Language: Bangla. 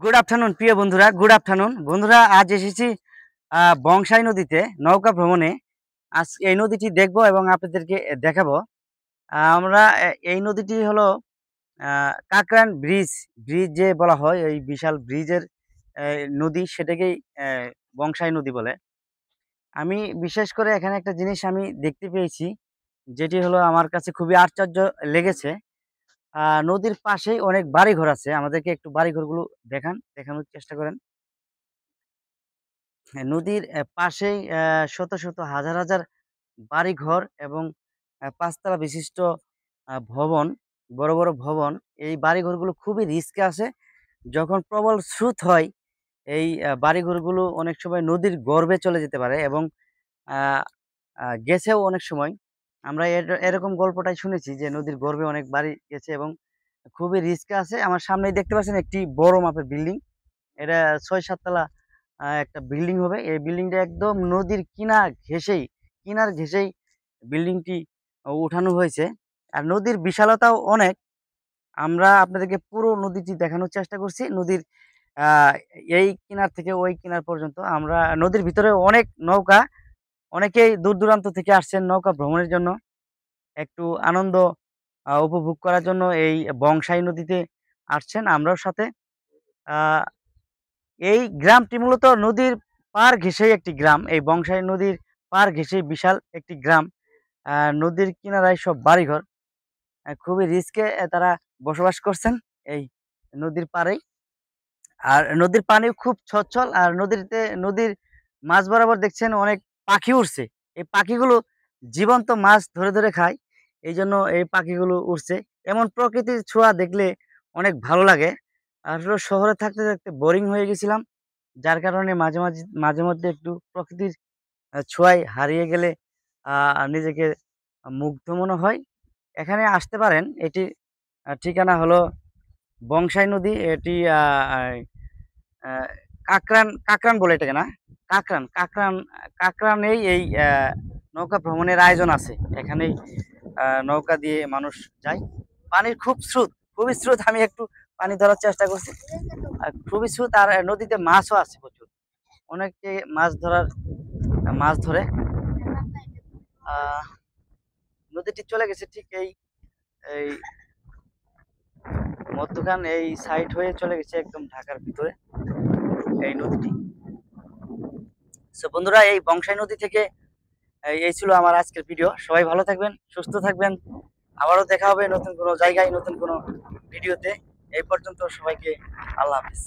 গুড আফটারনুন প্রিয় বন্ধুরা, গুড আফটারনুন বন্ধুরা। আজ এসেছি বংশাই নদীতে নৌকা ভ্রমণে। আজ এই নদীটি দেখব এবং আপনাদেরকে দেখাবো। আমরা এই নদীটি হলো কাকরান ব্রিজ, ব্রিজ যে বলা হয় এই বিশাল ব্রিজের নদী, সেটাকেই বংশাই নদী বলে। আমি বিশেষ করে এখানে একটা জিনিস আমি দেখতে পেয়েছি, যেটি হলো আমার কাছে খুবই আশ্চর্য লেগেছে। নদীর পাশেই অনেক বাড়িঘর আছে। আমাদেরকে একটু বাড়িঘরগুলো দেখানোর চেষ্টা করেন। হ্যাঁ, নদীর পাশেই শত, শত হাজার, হাজার বাড়িঘর এবং ৫ তলা বিশিষ্ট ভবন, বড়, বড় ভবন। এই বাড়িঘরগুলো খুবই রিস্কে আছে। যখন প্রবল স্রোত হয়, এই বাড়িঘরগুলো অনেক সময় নদীর গর্ভে চলে যেতে পারে এবং আ আ গেছেও অনেক সময়। আমরা এরকম গল্পটাই শুনেছি যে নদীর গর্ভে অনেক বাড়ি গেছে এবং খুবই রিস্কে আছে। আমার সামনেই দেখতে পাচ্ছেন একটি বড় মাপের বিল্ডিং। এটা ৬-৭ তলা একটা বিল্ডিং হবে। এই বিল্ডিংটা একদম নদীর কিনার ঘেঁষেই বিল্ডিংটি উঠানো হয়েছে। আর নদীর বিশালতাও অনেক। আমরা আপনাদেরকে পুরো নদীটি দেখানোর চেষ্টা করছি। নদীর আ এই কিনার থেকে ওই কিনার পর্যন্ত। আমরা নদীর ভিতরে অনেক নৌকা, অনেকেই দূর-দূরান্ত থেকে আসছেন নৌকা ভ্রমণের জন্য। একটু আনন্দ উপভোগ করার জন্য এই বংশাই নদীতে আসছেন। আমরাও সাথে। আ এই গ্রামটি মূলত নদীর পাড় ঘেঁষেই একটি গ্রাম। এই বংশাই নদীর পাড় ঘেঁষেই বিশাল একটি গ্রাম। নদীর কিনারায় সব বাড়িঘর। খুবই রিস্কে তারা বসবাস করছেন এই নদীর পাড়েই। আর নদীর পানিও খুব সচ্ছল। আর নদীর মাঝ বরাবর দেখছেন অনেক পাখি উড়ছে। এই পাখিগুলো জীবন্ত মাছ ধরে, ধরে খায়। এইজন্য এই পাখিগুলো উড়ছে। এমন প্রকৃতির ছোঁয়া দেখলে অনেক ভালো লাগে। আসলে শহরে থাকতে, থাকতে বোরিং হয়ে গেছিলাম। যার কারণে মাঝে মধ্যে একটু প্রকৃতির ছোঁয়ায় হারিয়ে গেলে আ নিজেকে মুগ্ধ মনে হয়। এখানে আসতে পারেন। এটির ঠিকানা হলো বংশাই নদী। এটি আ আই আ কাকরান বলে এটাকে না? কাকরানেই এই নৌকা ভ্রমণের আয়োজন আছে। এখানেই নৌকা দিয়ে মানুষ যায়। পানির খুবই স্রোত। আমি একটু পানি ধরার চেষ্টা করছি। খুবই স্রোত আর নদীতে মাছও আছে প্রচুর। অনেকে মাছ ধরে। আ নদীটি চলে গেছে ঠিক এই মধ্যখান এই সাইড হয়ে চলে গেছে একদম ঢাকার ভিতরে এই নদীটি। সো বন্ধুরা, এই বংশাই নদী থেকে এই ছিল আমার আজকের ভিডিও। সবাই ভালো থাকবেন, সুস্থ থাকবেন। আবারও দেখা হবে নতুন কোনো জায়গায়, নতুন কোনো ভিডিওতে। এই পর্যন্ত সবাইকে আল্লাহ হাফেজ।